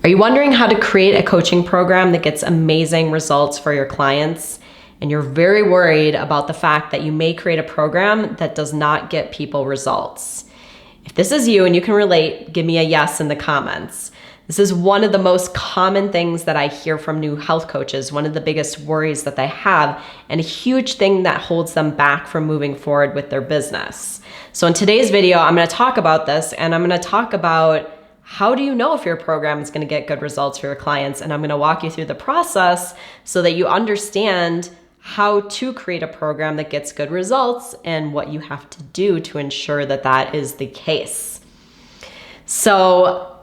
Are you wondering how to create a coaching program that gets amazing results for your clients? And you're very worried about the fact that you may create a program that does not get people results. If this is you and you can relate, give me a yes in the comments. This is one of the most common things that I hear from new health coaches, one of the biggest worries that they have, and a huge thing that holds them back from moving forward with their business. So in today's video, I'm going to talk about this, and I'm going to talk about how do you know if your program is going to get good results for your clients? And I'm going to walk you through the process so that you understand how to create a program that gets good results and what you have to do to ensure that that is the case. So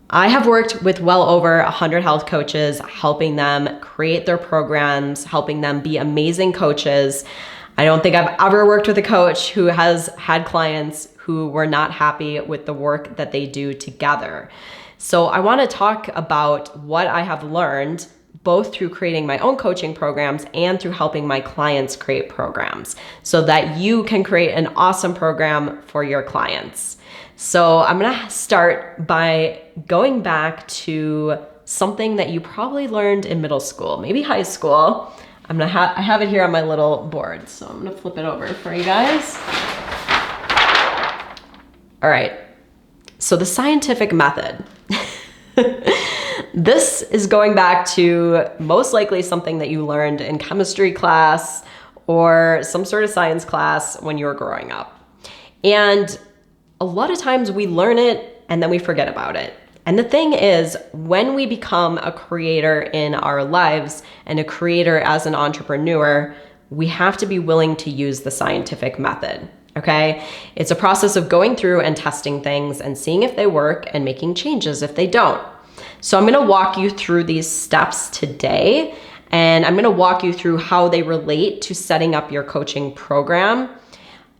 I have worked with well over 100 health coaches, helping them create their programs, helping them be amazing coaches. I don't think I've ever worked with a coach who has had clients who were not happy with the work that they do together. So I want to talk about what I have learned both through creating my own coaching programs and through helping my clients create programs so that you can create an awesome program for your clients. So I'm going to start by going back to something that you probably learned in middle school, maybe high school. I have it here on my little board, so I'm going to flip it over for you guys. All right, so the scientific method. This is going back to most likely something that you learned in chemistry class or some sort of science class when you were growing up. And a lot of times we learn it and then we forget about it. And the thing is, when we become a creator in our lives and a creator as an entrepreneur, we have to be willing to use the scientific method. Okay? It's a process of going through and testing things and seeing if they work and making changes if they don't. So I'm going to walk you through these steps today, and I'm going to walk you through how they relate to setting up your coaching program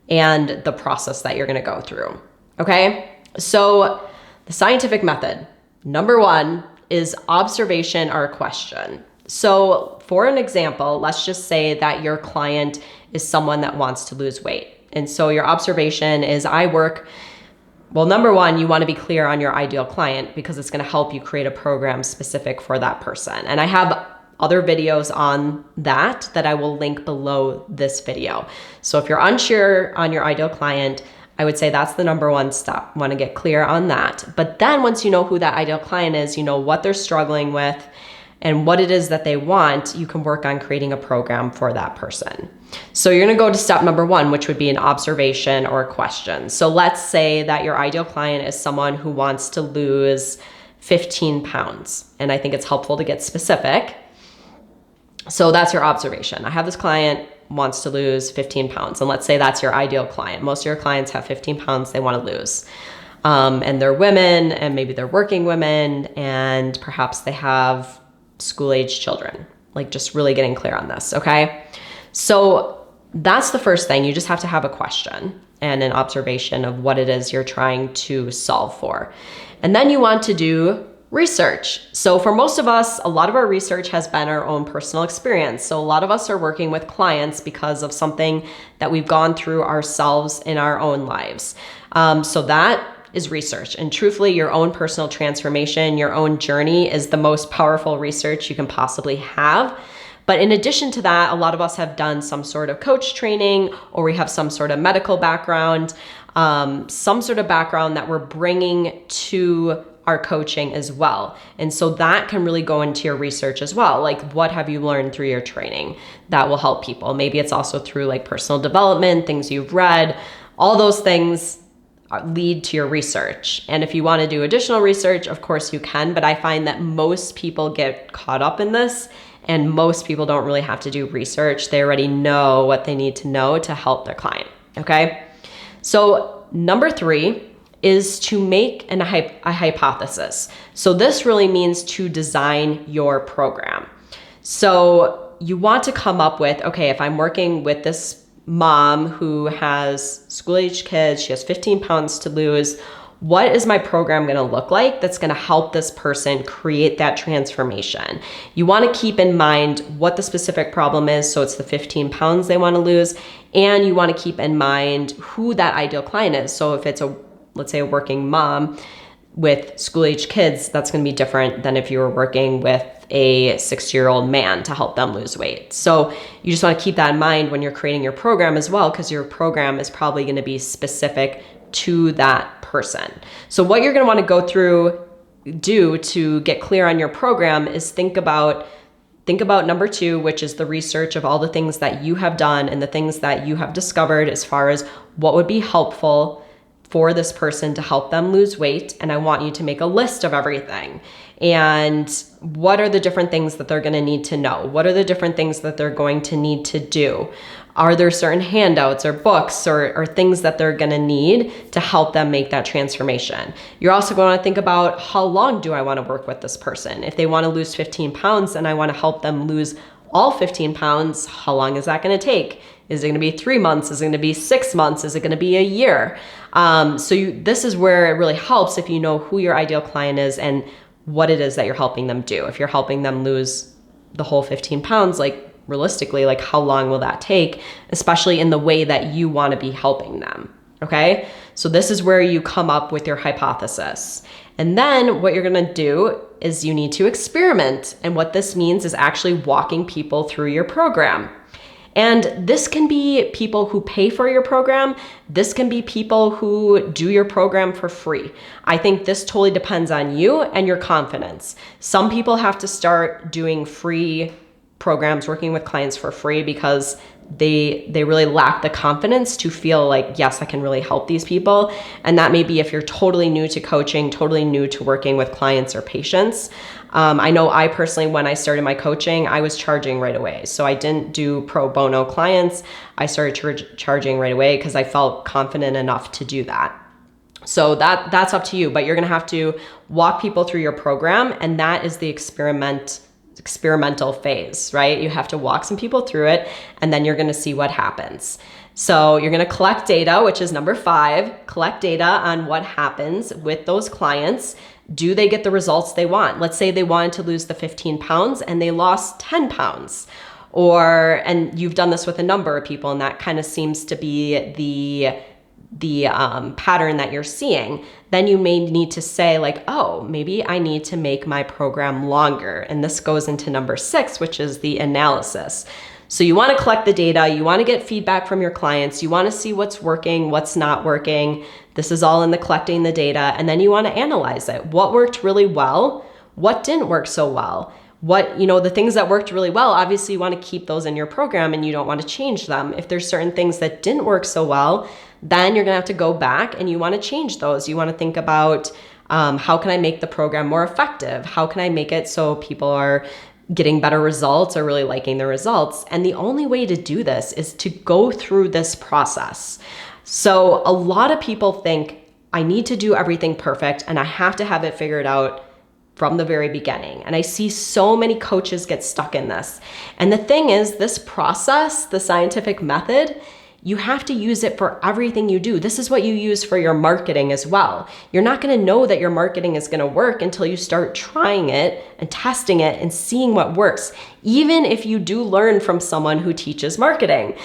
and the process that you're going to go through. Okay? So the scientific method, number one, is observation or question. So for an example, let's just say that your client is someone that wants to lose weight. And so your observation is well, number one, you want to be clear on your ideal client because it's going to help you create a program specific for that person. And I have other videos on that I will link below this video. So if you're unsure on your ideal client, I would say that's the number one step. You want to get clear on that. But then once you know who that ideal client is, you know what they're struggling with and what it is that they want, you can work on creating a program for that person. So you're going to go to step number one, which would be an observation or a question. So let's say that your ideal client is someone who wants to lose 15 pounds. And I think it's helpful to get specific. So that's your observation. I have this client wants to lose 15 pounds. And let's say that's your ideal client. Most of your clients have 15 pounds they want to lose. And they're women, and maybe they're working women, and perhaps they have school-age children. Like, just really getting clear on this, okay? So that's the first thing. You just have to have a question and an observation of what it is you're trying to solve for. And then you want to do research. So for most of us, a lot of our research has been our own personal experience. So a lot of us are working with clients because of something that we've gone through ourselves in our own lives. So that is research. And truthfully, your own personal transformation, your own journey is the most powerful research you can possibly have. But in addition to that, a lot of us have done some sort of coach training, or we have some sort of medical background, some sort of background that we're bringing to our coaching as well. And so that can really go into your research as well. Like, what have you learned through your training that will help people? Maybe it's also through like personal development, things you've read, all those things lead to your research. And if you want to do additional research, of course you can, but I find that most people get caught up in this, and most people don't really have to do research. They already know what they need to know to help their client, okay? So number three is to make a hypothesis. So this really means to design your program. So you want to come up with, okay, if I'm working with this mom who has school-age kids, she has 15 pounds to lose, what is my program going to look like that's going to help this person create that transformation? You want to keep in mind what the specific problem is. So it's the 15 pounds they want to lose. And you want to keep in mind who that ideal client is. So if it's let's say a working mom, with school-age kids, that's going to be different than if you were working with a 60-year-old man to help them lose weight. So you just want to keep that in mind when you're creating your program as well, because your program is probably going to be specific to that person. So what you're going to want to do to get clear on your program is think about number 2, which is the research of all the things that you have done and the things that you have discovered as far as what would be helpful for this person to help them lose weight. And I want you to make a list of everything. And what are the different things that they're going to need to know? What are the different things that they're going to need to do? Are there certain handouts or books or things that they're going to need to help them make that transformation? You're also going to think about, how long do I want to work with this person? If they want to lose 15 pounds and I want to help them lose all 15 pounds, how long is that going to take? Is it going to be 3 months? Is it going to be 6 months? Is it going to be a year? This is where it really helps if you know who your ideal client is and what it is that you're helping them do. If you're helping them lose the whole 15 pounds, realistically, how long will that take, especially in the way that you want to be helping them, okay? So this is where you come up with your hypothesis. And then what you're going to do is you need to experiment. And what this means is actually walking people through your program. And this can be people who pay for your program. This can be people who do your program for free. I think this totally depends on you and your confidence. Some people have to start doing free programs, working with clients for free, because they really lack the confidence to feel like, yes, I can really help these people. And that may be if you're totally new to coaching, totally new to working with clients or patients. I know I personally, when I started my coaching, I was charging right away. So I didn't do pro bono clients. I started charging right away because I felt confident enough to do that. So that's up to you, but you're going to have to walk people through your program, and that is the experimental phase, right? You have to walk some people through it, and then you're going to see what happens. So you're going to collect data, which is number 5. Collect data on what happens with those clients. Do they get the results they want? Let's say they wanted to lose the 15 pounds and they lost 10 pounds. And you've done this with a number of people, and that kind of seems to be the pattern that you're seeing. Then you may need to say oh, maybe I need to make my program longer. And this goes into number 6, which is the analysis. So you want to collect the data, you want to get feedback from your clients, you want to see what's working, what's not working. This is all in the collecting the data. And then you want to analyze it. What worked really well? What didn't work so well? The things that worked really well, obviously you want to keep those in your program and you don't want to change them. If there's certain things that didn't work so well, then you're going to have to go back and you want to change those. You want to think about how can I make the program more effective? How can I make it so people are getting better results or really liking the results? And the only way to do this is to go through this process. So a lot of people think, I need to do everything perfect and I have to have it figured out from the very beginning. And I see so many coaches get stuck in this. And the thing is, this process, the scientific method, you have to use it for everything you do. This is what you use for your marketing as well. You're not going to know that your marketing is going to work until you start trying it and testing it and seeing what works. Even if you do learn from someone who teaches marketing.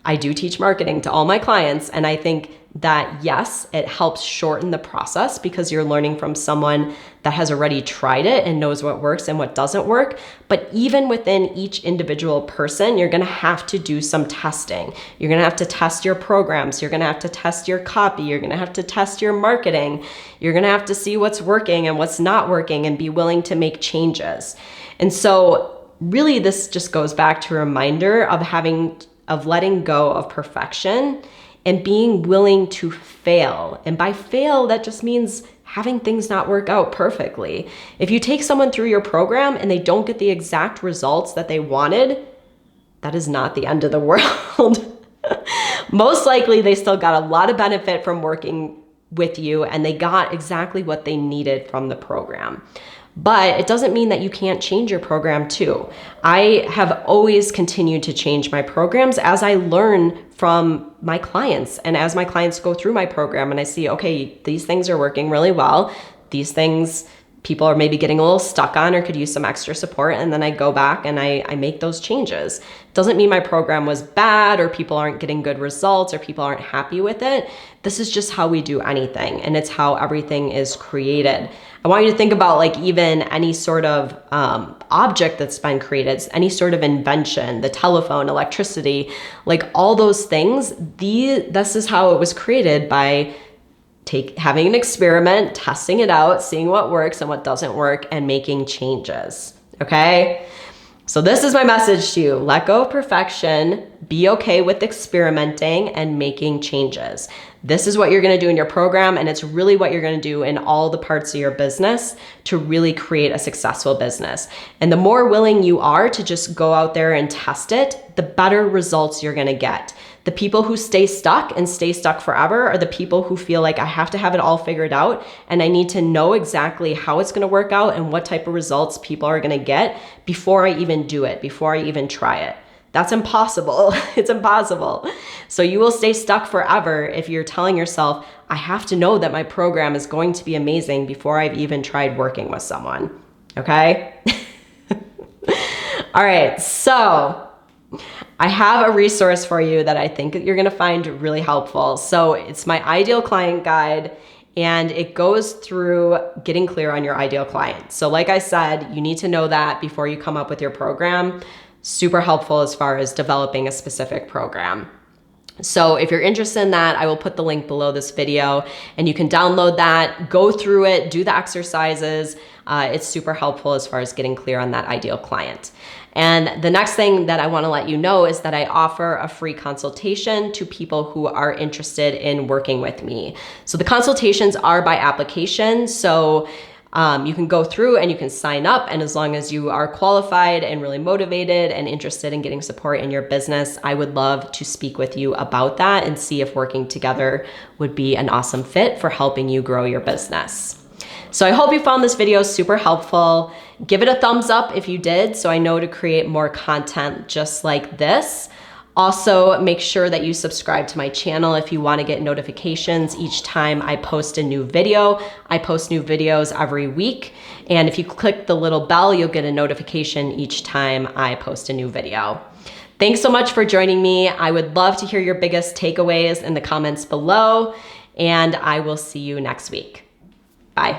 I do teach marketing to all my clients, and I think that yes, it helps shorten the process because you're learning from someone that has already tried it and knows what works and what doesn't work. But even within each individual person, you're going to have to do some testing. You're going to have to test your programs. You're going to have to test your copy. You're going to have to test your marketing. You're going to have to see what's working and what's not working and be willing to make changes. And so really this just goes back to a reminder of letting go of perfection and being willing to fail. And by fail, that just means having things not work out perfectly. If you take someone through your program and they don't get the exact results that they wanted, that is not the end of the world. Most likely, they still got a lot of benefit from working with you and they got exactly what they needed from the program. But it doesn't mean that you can't change your program too. I have always continued to change my programs as I learn from my clients and as my clients go through my program and I see, okay, these things are working really well. These things people are maybe getting a little stuck on or could use some extra support. And then I go back and I make those changes. Doesn't mean my program was bad or people aren't getting good results or people aren't happy with it. This is just how we do anything, and it's how everything is created. I want you to think about like even any sort of object that's been created, any sort of invention, the telephone, electricity, like all those things, this is how it was created by having an experiment, testing it out, seeing what works and what doesn't work, and making changes, okay? So this is my message to you. Let go of perfection, be okay with experimenting and making changes. This is what you're gonna do in your program, and it's really what you're gonna do in all the parts of your business to really create a successful business. And the more willing you are to just go out there and test it, the better results you're gonna get. The people who stay stuck and stay stuck forever are the people who feel like I have to have it all figured out and I need to know exactly how it's gonna work out and what type of results people are gonna get before I even do it, before I even try it. That's impossible. It's impossible. So you will stay stuck forever if you're telling yourself, I have to know that my program is going to be amazing before I've even tried working with someone, okay? All right, so I have a resource for you that I think you're gonna find really helpful. So it's my ideal client guide, and it goes through getting clear on your ideal client. So like I said, you need to know that before you come up with your program. Super helpful as far as developing a specific program. So if you're interested in that, I will put the link below this video and you can download that, go through it, do the exercises. It's super helpful as far as getting clear on that ideal client. And the next thing that I want to let you know is that I offer a free consultation to people who are interested in working with me. So the consultations are by application. So you can go through and you can sign up, and as long as you are qualified and really motivated and interested in getting support in your business, I would love to speak with you about that and see if working together would be an awesome fit for helping you grow your business. So I hope you found this video super helpful. Give it a thumbs up if you did, so I know to create more content just like this. Also, make sure that you subscribe to my channel if you want to get notifications each time I post a new video. I post new videos every week, and if you click the little bell, you'll get a notification each time I post a new video. Thanks so much for joining me. I would love to hear your biggest takeaways in the comments below, and I will see you next week. Bye.